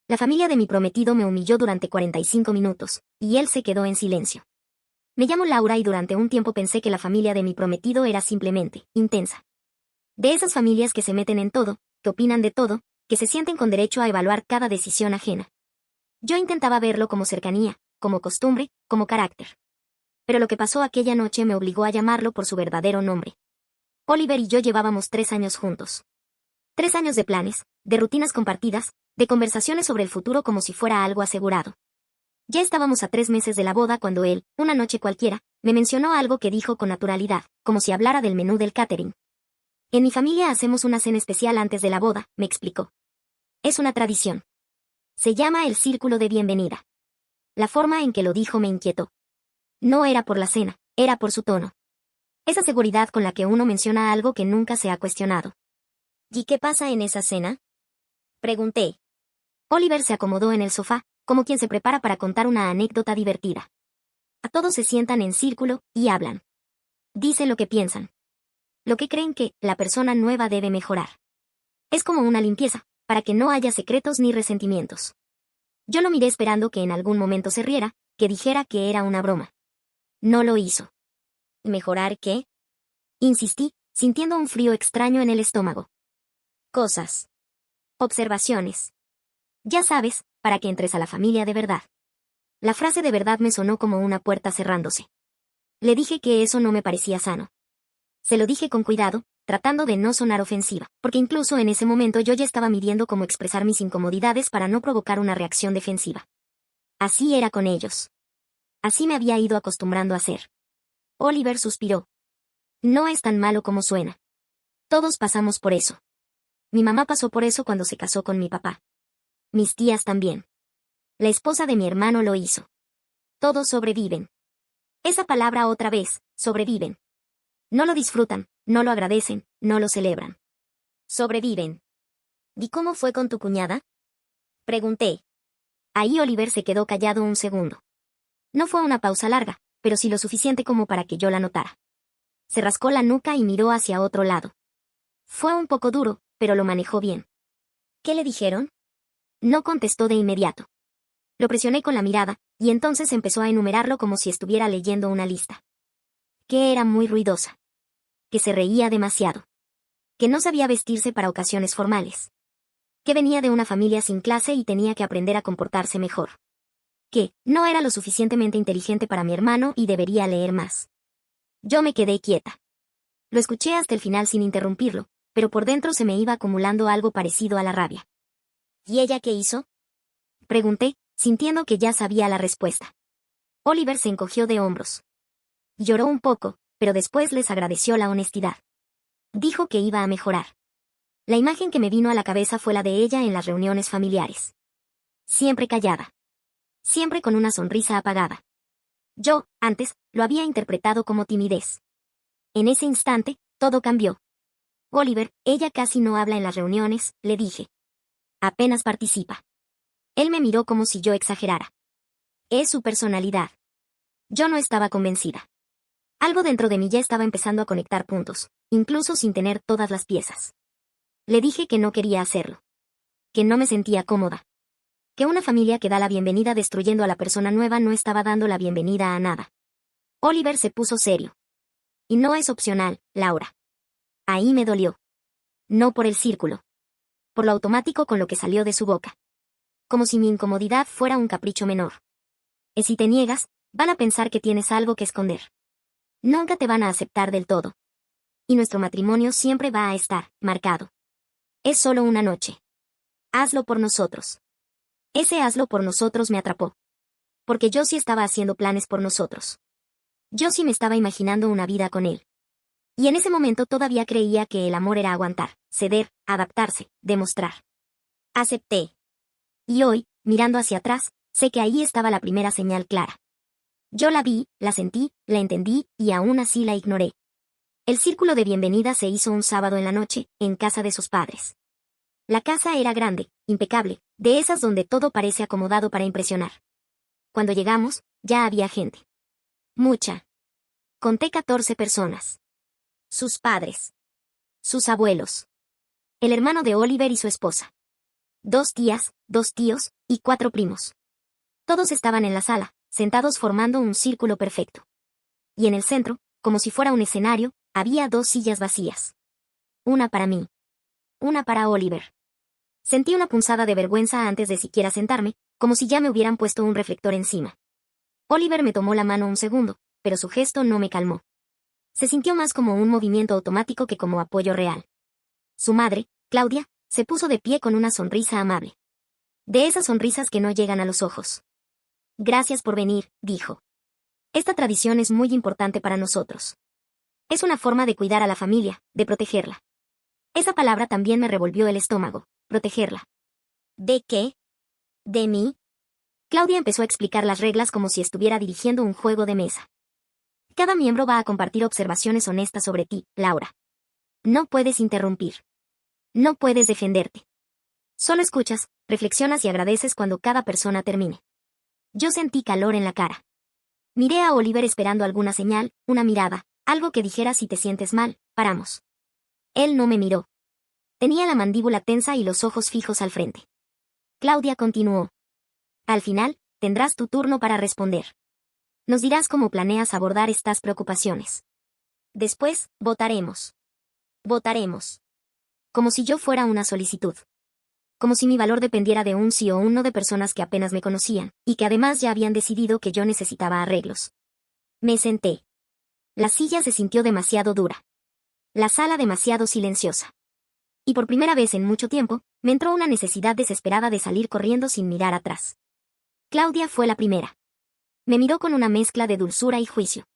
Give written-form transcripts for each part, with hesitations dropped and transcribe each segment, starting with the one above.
La familia de mi prometido me humilló durante 45 minutos, y él se quedó en silencio. Me llamo Laura y durante un tiempo pensé que la familia de mi prometido era simplemente intensa. De esas familias que se meten en todo, que opinan de todo, que se sienten con derecho a evaluar cada decisión ajena. Yo intentaba verlo como cercanía, como costumbre, como carácter. Pero lo que pasó aquella noche me obligó a llamarlo por su verdadero nombre. Oliver y yo llevábamos 3 años juntos. 3 años de planes, de rutinas compartidas, de conversaciones sobre el futuro como si fuera algo asegurado. Ya estábamos a 3 meses de la boda cuando él, una noche cualquiera, me mencionó algo que dijo con naturalidad, como si hablara del menú del catering. En mi familia hacemos una cena especial antes de la boda, me explicó. Es una tradición. Se llama el círculo de bienvenida. La forma en que lo dijo me inquietó. No era por la cena, era por su tono. Esa seguridad con la que uno menciona algo que nunca se ha cuestionado. ¿Y qué pasa en esa cena?, pregunté. Oliver se acomodó en el sofá, como quien se prepara para contar una anécdota divertida. A todos se sientan en círculo y hablan. Dicen lo que piensan. Lo que creen que la persona nueva debe mejorar. Es como una limpieza, para que no haya secretos ni resentimientos. Yo lo miré esperando que en algún momento se riera, que dijera que era una broma. No lo hizo. ¿Mejorar qué?, insistí, sintiendo un frío extraño en el estómago. Cosas. Observaciones. Ya sabes, para que entres a la familia de verdad. La frase de verdad me sonó como una puerta cerrándose. Le dije que eso no me parecía sano. Se lo dije con cuidado, tratando de no sonar ofensiva, porque incluso en ese momento yo ya estaba midiendo cómo expresar mis incomodidades para no provocar una reacción defensiva. Así era con ellos. Así me había ido acostumbrando a ser. Oliver suspiró. No es tan malo como suena. Todos pasamos por eso. Mi mamá pasó por eso cuando se casó con mi papá. Mis tías también. La esposa de mi hermano lo hizo. Todos sobreviven. Esa palabra otra vez, sobreviven. No lo disfrutan, no lo agradecen, no lo celebran. Sobreviven. ¿Y cómo fue con tu cuñada?, pregunté. Ahí Oliver se quedó callado un segundo. No fue una pausa larga, pero sí lo suficiente como para que yo la notara. Se rascó la nuca y miró hacia otro lado. Fue un poco duro, pero lo manejó bien. ¿Qué le dijeron? No contestó de inmediato. Lo presioné con la mirada, y entonces empezó a enumerarlo como si estuviera leyendo una lista. Que era muy ruidosa. Que se reía demasiado. Que no sabía vestirse para ocasiones formales. Que venía de una familia sin clase y tenía que aprender a comportarse mejor. Que no era lo suficientemente inteligente para mi hermano y debería leer más. Yo me quedé quieta. Lo escuché hasta el final sin interrumpirlo, pero por dentro se me iba acumulando algo parecido a la rabia. ¿Y ella qué hizo?, pregunté, sintiendo que ya sabía la respuesta. Oliver se encogió de hombros. Lloró un poco, pero después les agradeció la honestidad. Dijo que iba a mejorar. La imagen que me vino a la cabeza fue la de ella en las reuniones familiares. Siempre callada. Siempre con una sonrisa apagada. Yo, antes, lo había interpretado como timidez. En ese instante, todo cambió. Oliver, ella casi no habla en las reuniones, le dije. Apenas participa. Él me miró como si yo exagerara. Es su personalidad. Yo no estaba convencida. Algo dentro de mí ya estaba empezando a conectar puntos, incluso sin tener todas las piezas. Le dije que no quería hacerlo. Que no me sentía cómoda. Que una familia que da la bienvenida destruyendo a la persona nueva no estaba dando la bienvenida a nada. Oliver se puso serio. Y no es opcional, Laura. Ahí me dolió. No por el círculo. Por lo automático con lo que salió de su boca. Como si mi incomodidad fuera un capricho menor. Y si te niegas, van a pensar que tienes algo que esconder. Nunca te van a aceptar del todo. Y nuestro matrimonio siempre va a estar marcado. Es solo una noche. Hazlo por nosotros. Ese hazlo por nosotros me atrapó. Porque yo sí estaba haciendo planes por nosotros. Yo sí me estaba imaginando una vida con él. Y en ese momento todavía creía que el amor era aguantar, ceder, adaptarse, demostrar. Acepté. Y hoy, mirando hacia atrás, sé que ahí estaba la primera señal clara. Yo la vi, la sentí, la entendí, y aún así la ignoré. El círculo de bienvenida se hizo un sábado en la noche, en casa de sus padres. La casa era grande, impecable, de esas donde todo parece acomodado para impresionar. Cuando llegamos, ya había gente. Mucha. Conté 14 personas. Sus padres. Sus abuelos. El hermano de Oliver y su esposa. 2 tías, 2 tíos, y 4 primos. Todos estaban en la sala, sentados formando un círculo perfecto. Y en el centro, como si fuera un escenario, había 2 sillas vacías. Una para mí. Una para Oliver. Sentí una punzada de vergüenza antes de siquiera sentarme, como si ya me hubieran puesto un reflector encima. Oliver me tomó la mano un segundo, pero su gesto no me calmó. Se sintió más como un movimiento automático que como apoyo real. Su madre, Claudia, se puso de pie con una sonrisa amable. De esas sonrisas que no llegan a los ojos. Gracias por venir, dijo. Esta tradición es muy importante para nosotros. Es una forma de cuidar a la familia, de protegerla. Esa palabra también me revolvió el estómago, protegerla. ¿De qué? ¿De mí? Claudia empezó a explicar las reglas como si estuviera dirigiendo un juego de mesa. Cada miembro va a compartir observaciones honestas sobre ti, Laura. No puedes interrumpir. No puedes defenderte. Solo escuchas, reflexionas y agradeces cuando cada persona termine. Yo sentí calor en la cara. Miré a Oliver esperando alguna señal, una mirada, algo que dijera si te sientes mal, paramos. Él no me miró. Tenía la mandíbula tensa y los ojos fijos al frente. Claudia continuó. Al final, tendrás tu turno para responder. Nos dirás cómo planeas abordar estas preocupaciones. Después, votaremos. Votaremos. Como si yo fuera una solicitud. Como si mi valor dependiera de un sí o un no de personas que apenas me conocían, y que además ya habían decidido que yo necesitaba arreglos. Me senté. La silla se sintió demasiado dura. La sala demasiado silenciosa. Y por primera vez en mucho tiempo, me entró una necesidad desesperada de salir corriendo sin mirar atrás. Claudia fue la primera. Me miró con una mezcla de dulzura y juicio.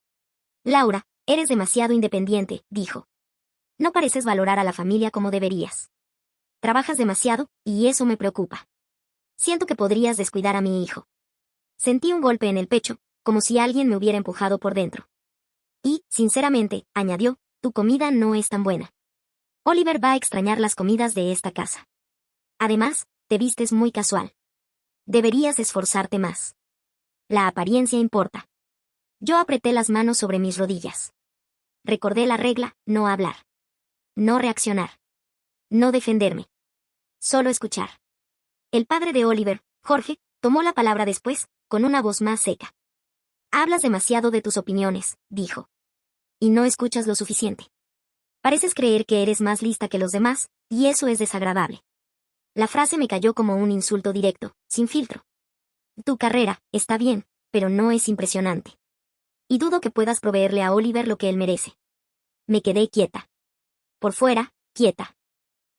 Laura, eres demasiado independiente, dijo. No pareces valorar a la familia como deberías. Trabajas demasiado, y eso me preocupa. Siento que podrías descuidar a mi hijo. Sentí un golpe en el pecho, como si alguien me hubiera empujado por dentro. Y, sinceramente, añadió, tu comida no es tan buena. Oliver va a extrañar las comidas de esta casa. Además, te vistes muy casual. Deberías esforzarte más. La apariencia importa. Yo apreté las manos sobre mis rodillas. Recordé la regla, no hablar. No reaccionar. No defenderme. Solo escuchar. El padre de Oliver, Jorge, tomó la palabra después, con una voz más seca. Hablas demasiado de tus opiniones, dijo. Y no escuchas lo suficiente. Pareces creer que eres más lista que los demás, y eso es desagradable. La frase me cayó como un insulto directo, sin filtro. Tu carrera, está bien, pero no es impresionante. Y dudo que puedas proveerle a Oliver lo que él merece. Me quedé quieta. Por fuera, quieta.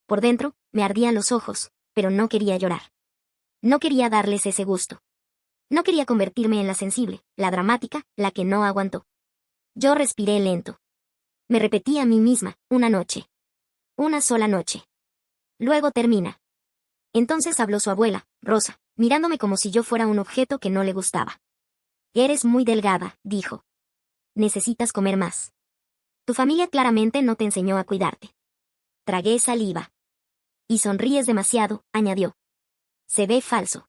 Por dentro, me ardían los ojos, pero no quería llorar. No quería darles ese gusto. No quería convertirme en la sensible, la dramática, la que no aguantó. Yo respiré lento. Me repetí a mí misma, una noche. Una sola noche. Luego termina. Entonces habló su abuela, Rosa, mirándome como si yo fuera un objeto que no le gustaba. Eres muy delgada, dijo. Necesitas comer más. Tu familia claramente no te enseñó a cuidarte. Tragué saliva. Y sonríes demasiado, añadió. Se ve falso.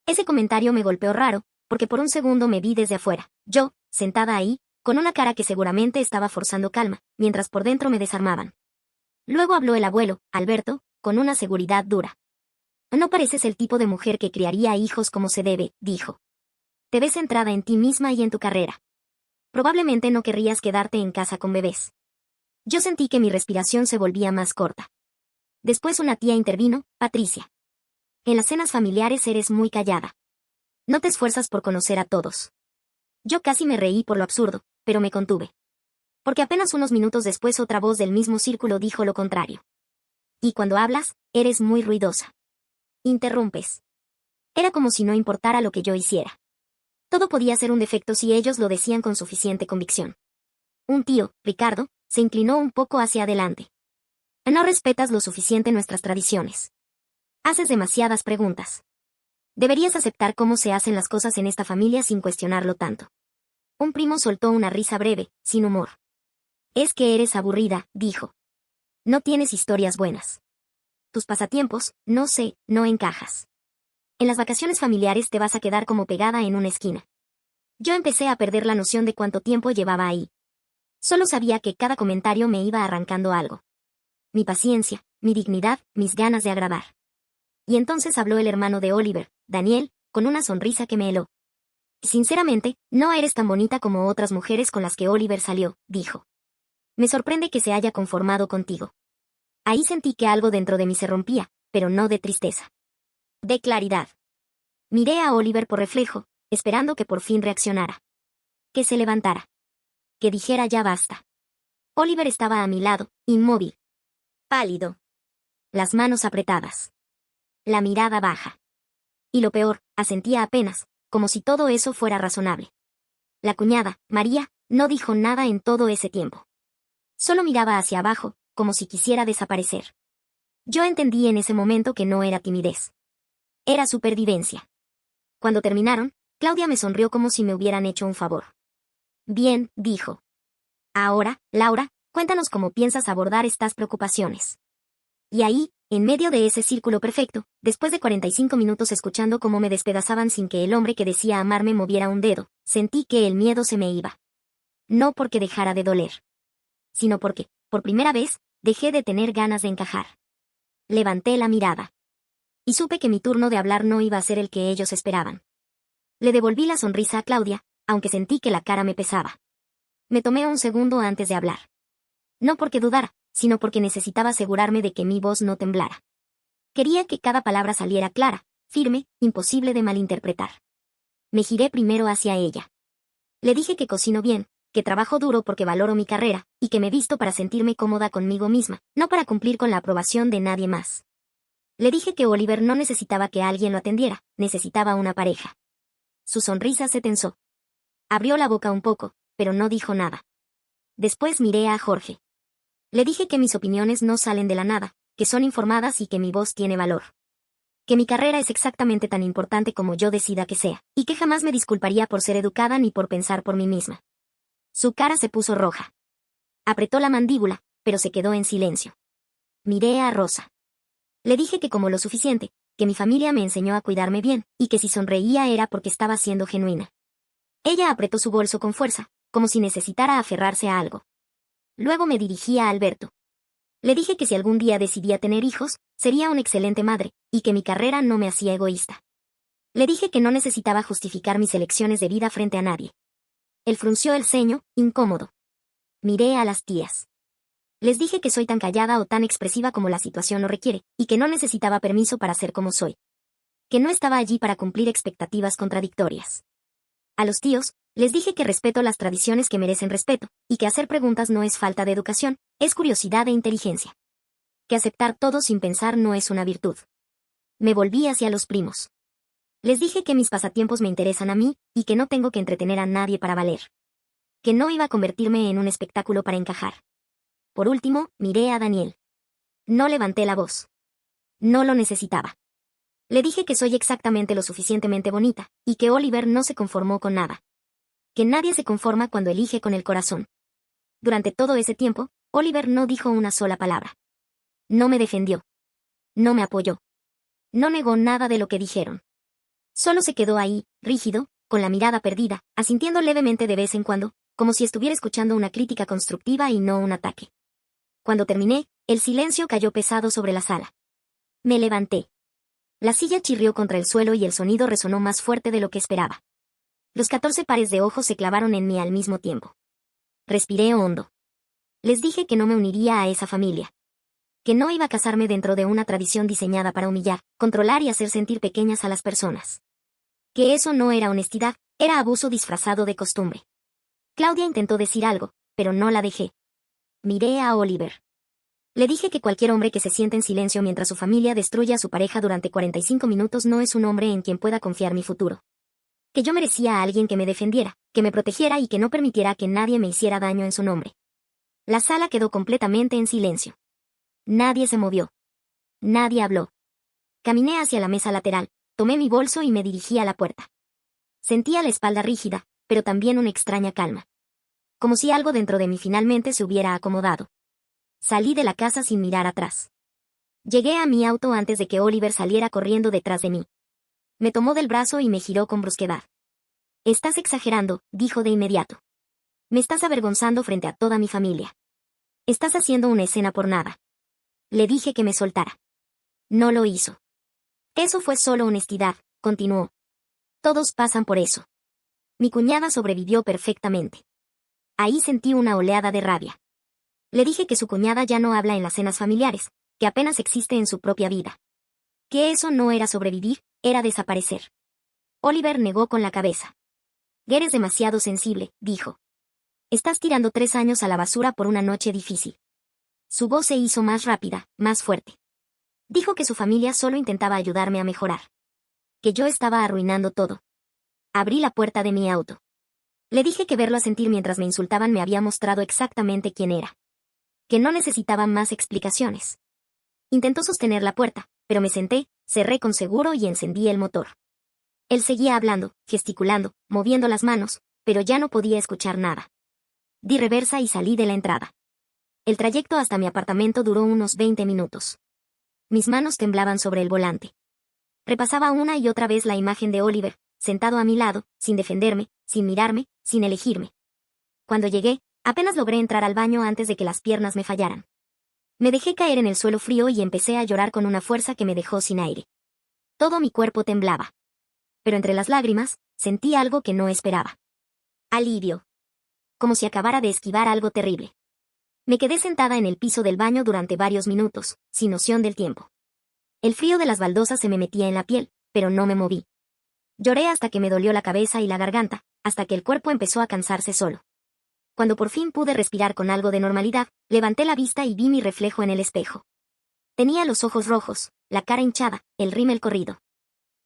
Ese comentario me golpeó raro, porque por un segundo me vi desde afuera, yo, sentada ahí, con una cara que seguramente estaba forzando calma, mientras por dentro me desarmaban. Luego habló el abuelo, Alberto, con una seguridad dura. No pareces el tipo de mujer que criaría hijos como se debe, dijo. Te ves centrada en ti misma y en tu carrera. Probablemente no querrías quedarte en casa con bebés. Yo sentí que mi respiración se volvía más corta. Después una tía intervino, Patricia. En las cenas familiares eres muy callada. No te esfuerzas por conocer a todos. Yo casi me reí por lo absurdo, pero me contuve. Porque apenas unos minutos después otra voz del mismo círculo dijo lo contrario. Y cuando hablas, eres muy ruidosa. Interrumpes. Era como si no importara lo que yo hiciera. Todo podía ser un defecto si ellos lo decían con suficiente convicción. Un tío, Ricardo, se inclinó un poco hacia adelante. No respetas lo suficiente nuestras tradiciones. Haces demasiadas preguntas. Deberías aceptar cómo se hacen las cosas en esta familia sin cuestionarlo tanto. Un primo soltó una risa breve, sin humor. Es que eres aburrida, dijo. No tienes historias buenas. Tus pasatiempos, no sé, no encajas. En las vacaciones familiares te vas a quedar como pegada en una esquina. Yo empecé a perder la noción de cuánto tiempo llevaba ahí. Solo sabía que cada comentario me iba arrancando algo. Mi paciencia, mi dignidad, mis ganas de agradar. Y entonces habló el hermano de Oliver, Daniel, con una sonrisa que me heló. Sinceramente, no eres tan bonita como otras mujeres con las que Oliver salió, dijo. Me sorprende que se haya conformado contigo. Ahí sentí que algo dentro de mí se rompía, pero no de tristeza. De claridad. Miré a Oliver por reflejo, esperando que por fin reaccionara. Que se levantara. Que dijera ya basta. Oliver estaba a mi lado, inmóvil. Pálido. Las manos apretadas. La mirada baja. Y lo peor, asentía apenas, como si todo eso fuera razonable. La cuñada, María, no dijo nada en todo ese tiempo. Solo miraba hacia abajo, como si quisiera desaparecer. Yo entendí en ese momento que no era timidez. Era supervivencia. Cuando terminaron, Claudia me sonrió como si me hubieran hecho un favor. Bien, dijo. Ahora, Laura, cuéntanos cómo piensas abordar estas preocupaciones. Y ahí, en medio de ese círculo perfecto, después de 45 minutos escuchando cómo me despedazaban sin que el hombre que decía amarme moviera un dedo, sentí que el miedo se me iba. No porque dejara de doler, sino porque, por primera vez, dejé de tener ganas de encajar. Levanté la mirada. Y supe que mi turno de hablar no iba a ser el que ellos esperaban. Le devolví la sonrisa a Claudia, aunque sentí que la cara me pesaba. Me tomé un segundo antes de hablar. No porque dudara, sino porque necesitaba asegurarme de que mi voz no temblara. Quería que cada palabra saliera clara, firme, imposible de malinterpretar. Me giré primero hacia ella. Le dije que cocino bien, que trabajo duro porque valoro mi carrera, y que me visto para sentirme cómoda conmigo misma, no para cumplir con la aprobación de nadie más. Le dije que Oliver no necesitaba que alguien lo atendiera, necesitaba una pareja. Su sonrisa se tensó. Abrió la boca un poco, pero no dijo nada. Después miré a Jorge. Le dije que mis opiniones no salen de la nada, que son informadas y que mi voz tiene valor. Que mi carrera es exactamente tan importante como yo decida que sea, y que jamás me disculparía por ser educada ni por pensar por mí misma. Su cara se puso roja. Apretó la mandíbula, pero se quedó en silencio. Miré a Rosa. Le dije que como lo suficiente, que mi familia me enseñó a cuidarme bien, y que si sonreía era porque estaba siendo genuina. Ella apretó su bolso con fuerza, como si necesitara aferrarse a algo. Luego me dirigí a Alberto. Le dije que si algún día decidía tener hijos, sería una excelente madre, y que mi carrera no me hacía egoísta. Le dije que no necesitaba justificar mis elecciones de vida frente a nadie. Él frunció el ceño, incómodo. Miré a las tías. Les dije que soy tan callada o tan expresiva como la situación lo requiere, y que no necesitaba permiso para ser como soy. Que no estaba allí para cumplir expectativas contradictorias. A los tíos, les dije que respeto las tradiciones que merecen respeto, y que hacer preguntas no es falta de educación, es curiosidad e inteligencia. Que aceptar todo sin pensar no es una virtud. Me volví hacia los primos. Les dije que mis pasatiempos me interesan a mí, y que no tengo que entretener a nadie para valer. Que no iba a convertirme en un espectáculo para encajar. Por último, miré a Daniel. No levanté la voz. No lo necesitaba. Le dije que soy exactamente lo suficientemente bonita, y que Oliver no se conformó con nada. Que nadie se conforma cuando elige con el corazón. Durante todo ese tiempo, Oliver no dijo una sola palabra. No me defendió. No me apoyó. No negó nada de lo que dijeron. Solo se quedó ahí, rígido, con la mirada perdida, asintiendo levemente de vez en cuando, como si estuviera escuchando una crítica constructiva y no un ataque. Cuando terminé, el silencio cayó pesado sobre la sala. Me levanté. La silla chirrió contra el suelo y el sonido resonó más fuerte de lo que esperaba. Los 14 pares de ojos se clavaron en mí al mismo tiempo. Respiré hondo. Les dije que no me uniría a esa familia. Que no iba a casarme dentro de una tradición diseñada para humillar, controlar y hacer sentir pequeñas a las personas. Que eso no era honestidad, era abuso disfrazado de costumbre. Claudia intentó decir algo, pero no la dejé. Miré a Oliver. Le dije que cualquier hombre que se siente en silencio mientras su familia destruye a su pareja durante 45 minutos no es un hombre en quien pueda confiar mi futuro. Que yo merecía a alguien que me defendiera, que me protegiera y que no permitiera que nadie me hiciera daño en su nombre. La sala quedó completamente en silencio. Nadie se movió. Nadie habló. Caminé hacia la mesa lateral, tomé mi bolso y me dirigí a la puerta. Sentía la espalda rígida, pero también una extraña calma. Como si algo dentro de mí finalmente se hubiera acomodado. Salí de la casa sin mirar atrás. Llegué a mi auto antes de que Oliver saliera corriendo detrás de mí. Me tomó del brazo y me giró con brusquedad. Estás exagerando, dijo de inmediato. Me estás avergonzando frente a toda mi familia. Estás haciendo una escena por nada. Le dije que me soltara. No lo hizo. Eso fue solo honestidad, continuó. Todos pasan por eso. Mi cuñada sobrevivió perfectamente. Ahí sentí una oleada de rabia. Le dije que su cuñada ya no habla en las cenas familiares, que apenas existe en su propia vida. Que eso no era sobrevivir, era desaparecer. Oliver negó con la cabeza. Eres demasiado sensible, dijo. Estás tirando 3 años a la basura por una noche difícil. Su voz se hizo más rápida, más fuerte. Dijo que su familia solo intentaba ayudarme a mejorar. Que yo estaba arruinando todo. Abrí la puerta de mi auto. Le dije que verlo asentir mientras me insultaban me había mostrado exactamente quién era. Que no necesitaba más explicaciones. Intentó sostener la puerta, pero me senté, cerré con seguro y encendí el motor. Él seguía hablando, gesticulando, moviendo las manos, pero ya no podía escuchar nada. Di reversa y salí de la entrada. El trayecto hasta mi apartamento duró unos 20 minutos. Mis manos temblaban sobre el volante. Repasaba una y otra vez la imagen de Oliver, sentado a mi lado, sin defenderme, sin mirarme, sin elegirme. Cuando llegué, apenas logré entrar al baño antes de que las piernas me fallaran. Me dejé caer en el suelo frío y empecé a llorar con una fuerza que me dejó sin aire. Todo mi cuerpo temblaba. Pero entre las lágrimas, sentí algo que no esperaba. Alivio. Como si acabara de esquivar algo terrible. Me quedé sentada en el piso del baño durante varios minutos, sin noción del tiempo. El frío de las baldosas se me metía en la piel, pero no me moví. Lloré hasta que me dolió la cabeza y la garganta, hasta que el cuerpo empezó a cansarse solo. Cuando por fin pude respirar con algo de normalidad, levanté la vista y vi mi reflejo en el espejo. Tenía los ojos rojos, la cara hinchada, el rímel corrido.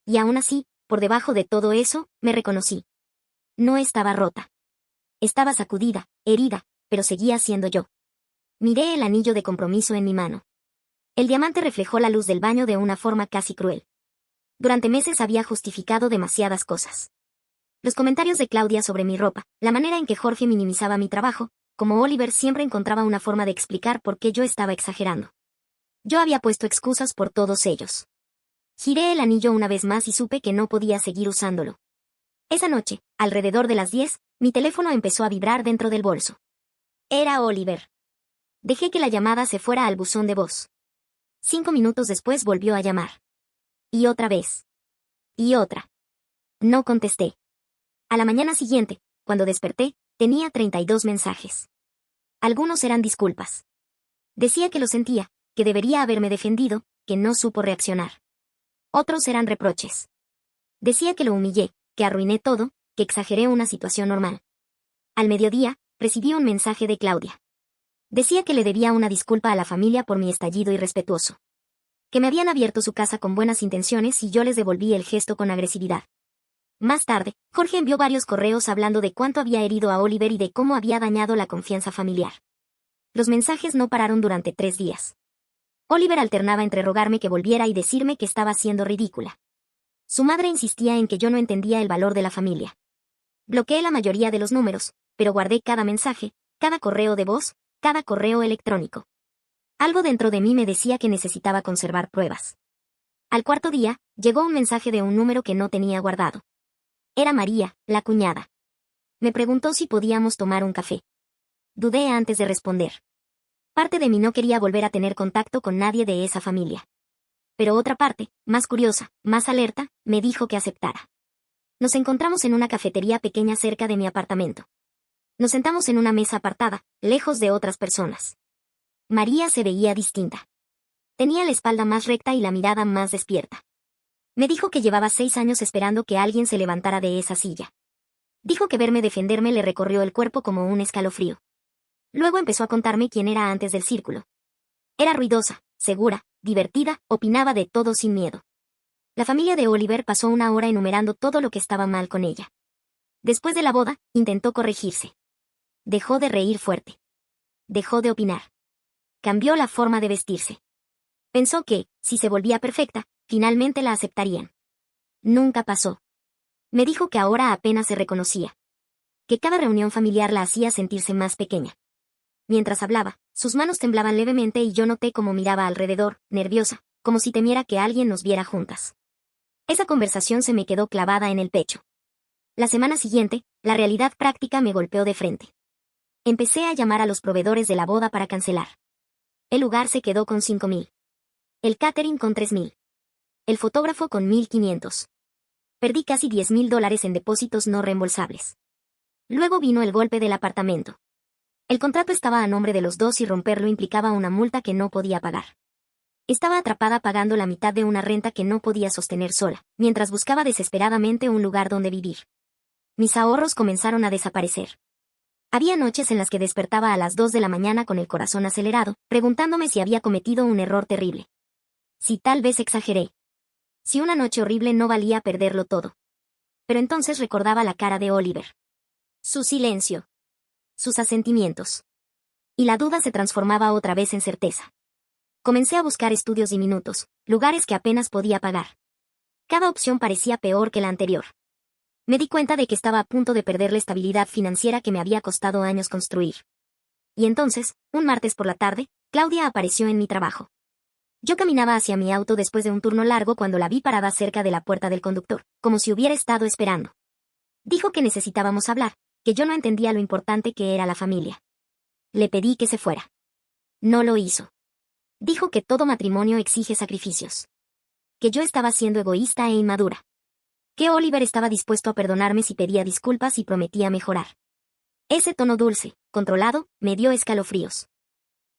Y aún así, por debajo de todo eso, me reconocí. No estaba rota. Estaba sacudida, herida, pero seguía siendo yo. Miré el anillo de compromiso en mi mano. El diamante reflejó la luz del baño de una forma casi cruel. Durante meses había justificado demasiadas cosas. Los comentarios de Claudia sobre mi ropa, la manera en que Jorge minimizaba mi trabajo, como Oliver siempre encontraba una forma de explicar por qué yo estaba exagerando. Yo había puesto excusas por todos ellos. Giré el anillo una vez más y supe que no podía seguir usándolo. Esa noche, alrededor de las 10, mi teléfono empezó a vibrar dentro del bolso. Era Oliver. Dejé que la llamada se fuera al buzón de voz. 5 minutos después volvió a llamar. Y otra vez. Y otra. No contesté. A la mañana siguiente, cuando desperté, tenía 32 mensajes. Algunos eran disculpas. Decía que lo sentía, que debería haberme defendido, que no supo reaccionar. Otros eran reproches. Decía que lo humillé, que arruiné todo, que exageré una situación normal. Al mediodía, recibí un mensaje de Claudia. Decía que le debía una disculpa a la familia por mi estallido irrespetuoso. Que me habían abierto su casa con buenas intenciones y yo les devolví el gesto con agresividad. Más tarde, Jorge envió varios correos hablando de cuánto había herido a Oliver y de cómo había dañado la confianza familiar. Los mensajes no pararon durante 3 días. Oliver alternaba entre rogarme que volviera y decirme que estaba siendo ridícula. Su madre insistía en que yo no entendía el valor de la familia. Bloqueé la mayoría de los números, pero guardé cada mensaje, cada correo de voz, cada correo electrónico. Algo dentro de mí me decía que necesitaba conservar pruebas. Al 4.º día, llegó un mensaje de un número que no tenía guardado. Era María, la cuñada. Me preguntó si podíamos tomar un café. Dudé antes de responder. Parte de mí no quería volver a tener contacto con nadie de esa familia. Pero otra parte, más curiosa, más alerta, me dijo que aceptara. Nos encontramos en una cafetería pequeña cerca de mi apartamento. Nos sentamos en una mesa apartada, lejos de otras personas. María se veía distinta. Tenía la espalda más recta y la mirada más despierta. Me dijo que llevaba 6 años esperando que alguien se levantara de esa silla. Dijo que verme defenderme le recorrió el cuerpo como un escalofrío. Luego empezó a contarme quién era antes del círculo. Era ruidosa, segura, divertida, opinaba de todo sin miedo. La familia de Oliver pasó 1 hora enumerando todo lo que estaba mal con ella. Después de la boda, intentó corregirse. Dejó de reír fuerte. Dejó de opinar. Cambió la forma de vestirse. Pensó que, si se volvía perfecta, finalmente la aceptarían. Nunca pasó. Me dijo que ahora apenas se reconocía. Que cada reunión familiar la hacía sentirse más pequeña. Mientras hablaba, sus manos temblaban levemente y yo noté cómo miraba alrededor, nerviosa, como si temiera que alguien nos viera juntas. Esa conversación se me quedó clavada en el pecho. La semana siguiente, la realidad práctica me golpeó de frente. Empecé a llamar a los proveedores de la boda para cancelar. El lugar se quedó con 5.000. El catering con 3.000. el fotógrafo con 1.500. Perdí casi $10.000 en depósitos no reembolsables. Luego vino el golpe del apartamento. El contrato estaba a nombre de los dos y romperlo implicaba una multa que no podía pagar. Estaba atrapada pagando la mitad de una renta que no podía sostener sola, mientras buscaba desesperadamente un lugar donde vivir. Mis ahorros comenzaron a desaparecer. Había noches en las que despertaba a las 2 de la mañana con el corazón acelerado, preguntándome si había cometido un error terrible. Si tal vez exageré. Si una noche horrible no valía perderlo todo. Pero entonces recordaba la cara de Oliver. Su silencio. Sus asentimientos. Y la duda se transformaba otra vez en certeza. Comencé a buscar estudios diminutos, lugares que apenas podía pagar. Cada opción parecía peor que la anterior. Me di cuenta de que estaba a punto de perder la estabilidad financiera que me había costado años construir. Y entonces, un martes por la tarde, Claudia apareció en mi trabajo. Yo caminaba hacia mi auto después de un turno largo cuando la vi parada cerca de la puerta del conductor, como si hubiera estado esperando. Dijo que necesitábamos hablar, que yo no entendía lo importante que era la familia. Le pedí que se fuera. No lo hizo. Dijo que todo matrimonio exige sacrificios. Que yo estaba siendo egoísta e inmadura. Que Oliver estaba dispuesto a perdonarme si pedía disculpas y prometía mejorar. Ese tono dulce, controlado, me dio escalofríos.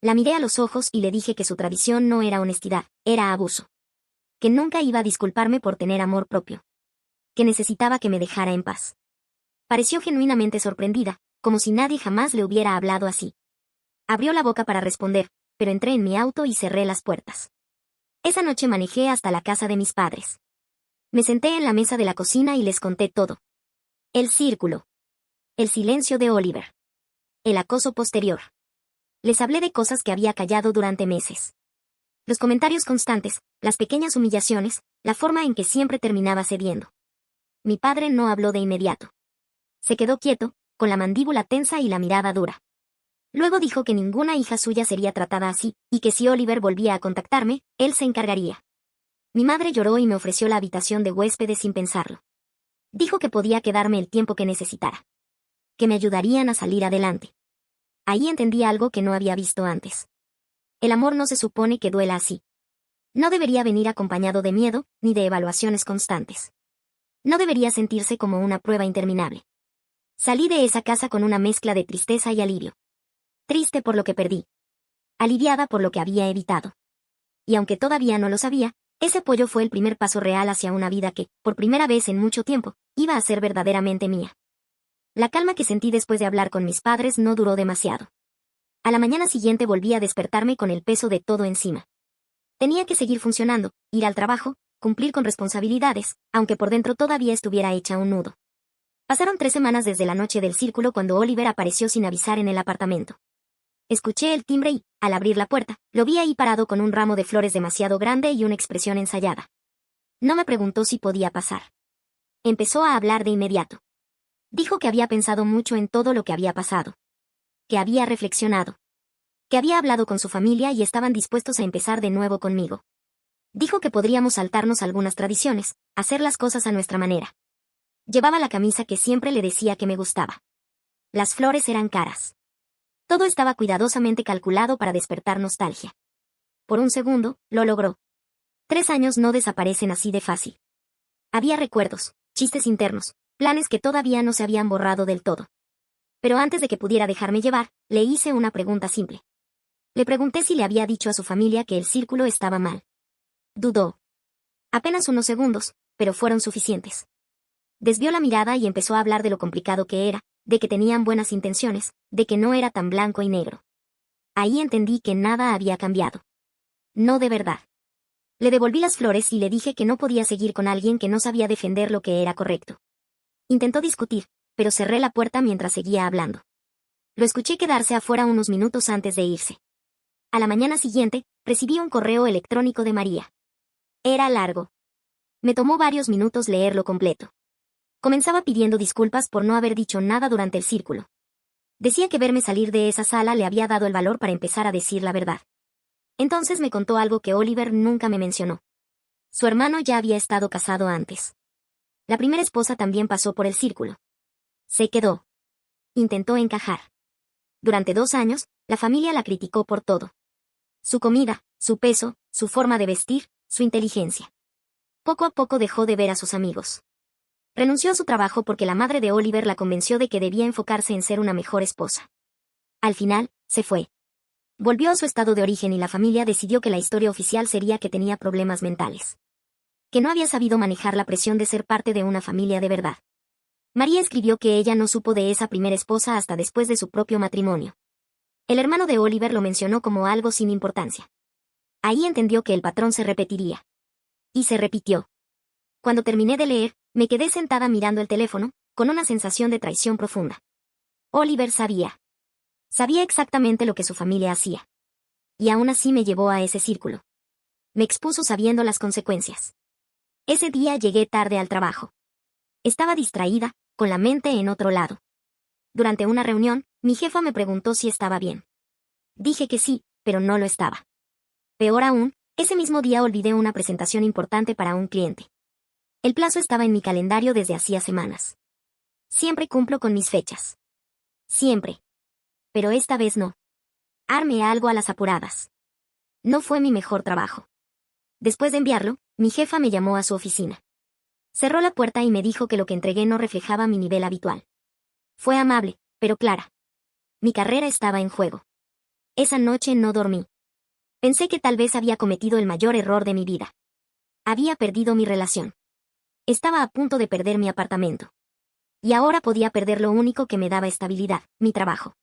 La miré a los ojos y le dije que su tradición no era honestidad, era abuso. Que nunca iba a disculparme por tener amor propio. Que necesitaba que me dejara en paz. Pareció genuinamente sorprendida, como si nadie jamás le hubiera hablado así. Abrió la boca para responder, pero entré en mi auto y cerré las puertas. Esa noche manejé hasta la casa de mis padres. Me senté en la mesa de la cocina y les conté todo. El círculo. El silencio de Oliver. El acoso posterior. Les hablé de cosas que había callado durante meses. Los comentarios constantes, las pequeñas humillaciones, la forma en que siempre terminaba cediendo. Mi padre no habló de inmediato. Se quedó quieto, con la mandíbula tensa y la mirada dura. Luego dijo que ninguna hija suya sería tratada así, y que si Oliver volvía a contactarme, él se encargaría. Mi madre lloró y me ofreció la habitación de huéspedes sin pensarlo. Dijo que podía quedarme el tiempo que necesitara. Que me ayudarían a salir adelante. Ahí entendí algo que no había visto antes. El amor no se supone que duela así. No debería venir acompañado de miedo, ni de evaluaciones constantes. No debería sentirse como una prueba interminable. Salí de esa casa con una mezcla de tristeza y alivio. Triste por lo que perdí. Aliviada por lo que había evitado. Y aunque todavía no lo sabía, ese apoyo fue el primer paso real hacia una vida que, por primera vez en mucho tiempo, iba a ser verdaderamente mía. La calma que sentí después de hablar con mis padres no duró demasiado. A la mañana siguiente volví a despertarme con el peso de todo encima. Tenía que seguir funcionando, ir al trabajo, cumplir con responsabilidades, aunque por dentro todavía estuviera hecha un nudo. Pasaron 3 semanas desde la noche del círculo cuando Oliver apareció sin avisar en el apartamento. Escuché el timbre y, al abrir la puerta, lo vi ahí parado con un ramo de flores demasiado grande y una expresión ensayada. No me preguntó si podía pasar. Empezó a hablar de inmediato. Dijo que había pensado mucho en todo lo que había pasado. Que había reflexionado. Que había hablado con su familia y estaban dispuestos a empezar de nuevo conmigo. Dijo que podríamos saltarnos algunas tradiciones, hacer las cosas a nuestra manera. Llevaba la camisa que siempre le decía que me gustaba. Las flores eran caras. Todo estaba cuidadosamente calculado para despertar nostalgia. Por un segundo, lo logró. 3 años no desaparecen así de fácil. Había recuerdos, chistes internos, planes que todavía no se habían borrado del todo. Pero antes de que pudiera dejarme llevar, le hice una pregunta simple. Le pregunté si le había dicho a su familia que el círculo estaba mal. Dudó. Apenas unos segundos, pero fueron suficientes. Desvió la mirada y empezó a hablar de lo complicado que era, de que tenían buenas intenciones, de que no era tan blanco y negro. Ahí entendí que nada había cambiado. No de verdad. Le devolví las flores y le dije que no podía seguir con alguien que no sabía defender lo que era correcto. Intentó discutir, pero cerré la puerta mientras seguía hablando. Lo escuché quedarse afuera unos minutos antes de irse. A la mañana siguiente, recibí un correo electrónico de María. Era largo. Me tomó varios minutos leerlo completo. Comenzaba pidiendo disculpas por no haber dicho nada durante el círculo. Decía que verme salir de esa sala le había dado el valor para empezar a decir la verdad. Entonces me contó algo que Oliver nunca me mencionó. Su hermano ya había estado casado antes. La primera esposa también pasó por el círculo. Se quedó. Intentó encajar. Durante 2 años, la familia la criticó por todo. Su comida, su peso, su forma de vestir, su inteligencia. Poco a poco dejó de ver a sus amigos. Renunció a su trabajo porque la madre de Oliver la convenció de que debía enfocarse en ser una mejor esposa. Al final, se fue. Volvió a su estado de origen y la familia decidió que la historia oficial sería que tenía problemas mentales. Que no había sabido manejar la presión de ser parte de una familia de verdad. María escribió que ella no supo de esa primera esposa hasta después de su propio matrimonio. El hermano de Oliver lo mencionó como algo sin importancia. Ahí entendió que el patrón se repetiría. Y se repitió. Cuando terminé de leer, me quedé sentada mirando el teléfono, con una sensación de traición profunda. Oliver sabía. Sabía exactamente lo que su familia hacía. Y aún así me llevó a ese círculo. Me expuso sabiendo las consecuencias. Ese día llegué tarde al trabajo. Estaba distraída, con la mente en otro lado. Durante una reunión, mi jefa me preguntó si estaba bien. Dije que sí, pero no lo estaba. Peor aún, ese mismo día olvidé una presentación importante para un cliente. El plazo estaba en mi calendario desde hacía semanas. Siempre cumplo con mis fechas. Siempre. Pero esta vez no. Armé algo a las apuradas. No fue mi mejor trabajo. Después de enviarlo, mi jefa me llamó a su oficina. Cerró la puerta y me dijo que lo que entregué no reflejaba mi nivel habitual. Fue amable, pero clara. Mi carrera estaba en juego. Esa noche no dormí. Pensé que tal vez había cometido el mayor error de mi vida. Había perdido mi relación. Estaba a punto de perder mi apartamento. Y ahora podía perder lo único que me daba estabilidad, mi trabajo.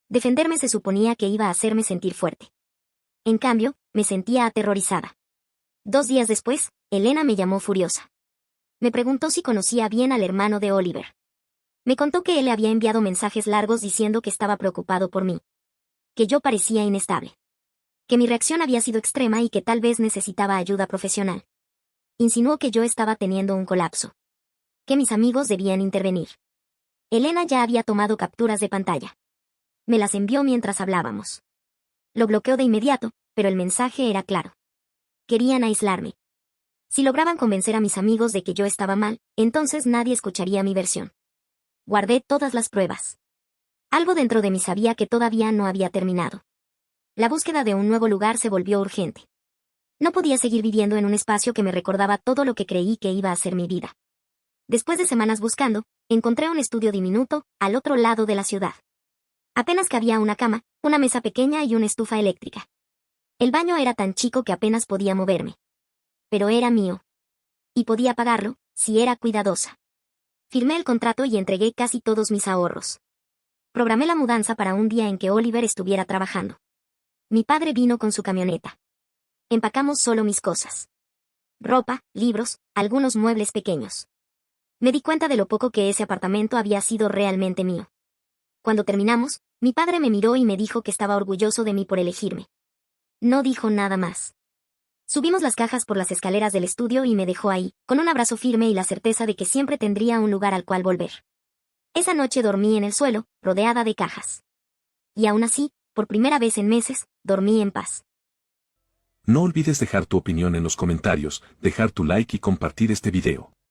Defenderme se suponía que iba a hacerme sentir fuerte. En cambio, me sentía aterrorizada. 2 días después, Elena me llamó furiosa. Me preguntó si conocía bien al hermano de Oliver. Me contó que él le había enviado mensajes largos diciendo que estaba preocupado por mí. Que yo parecía inestable. Que mi reacción había sido extrema y que tal vez necesitaba ayuda profesional. Insinuó que yo estaba teniendo un colapso. Que mis amigos debían intervenir. Elena ya había tomado capturas de pantalla. Me las envió mientras hablábamos. Lo bloqueó de inmediato, pero el mensaje era claro. Querían aislarme. Si lograban convencer a mis amigos de que yo estaba mal, entonces nadie escucharía mi versión. Guardé todas las pruebas. Algo dentro de mí sabía que todavía no había terminado. La búsqueda de un nuevo lugar se volvió urgente. No podía seguir viviendo en un espacio que me recordaba todo lo que creí que iba a ser mi vida. Después de semanas buscando, encontré un estudio diminuto, al otro lado de la ciudad. Apenas cabía una cama, una mesa pequeña y una estufa eléctrica. El baño era tan chico que apenas podía moverme. Pero era mío. Y podía pagarlo, si era cuidadosa. Firmé el contrato y entregué casi todos mis ahorros. Programé la mudanza para un día en que Oliver estuviera trabajando. Mi padre vino con su camioneta. Empacamos solo mis cosas. Ropa, libros, algunos muebles pequeños. Me di cuenta de lo poco que ese apartamento había sido realmente mío. Cuando terminamos, mi padre me miró y me dijo que estaba orgulloso de mí por elegirme. No dijo nada más. Subimos las cajas por las escaleras del estudio y me dejó ahí, con un abrazo firme y la certeza de que siempre tendría un lugar al cual volver. Esa noche dormí en el suelo, rodeada de cajas. Y aún así, por primera vez en meses, dormí en paz. No olvides dejar tu opinión en los comentarios, dejar tu like y compartir este video.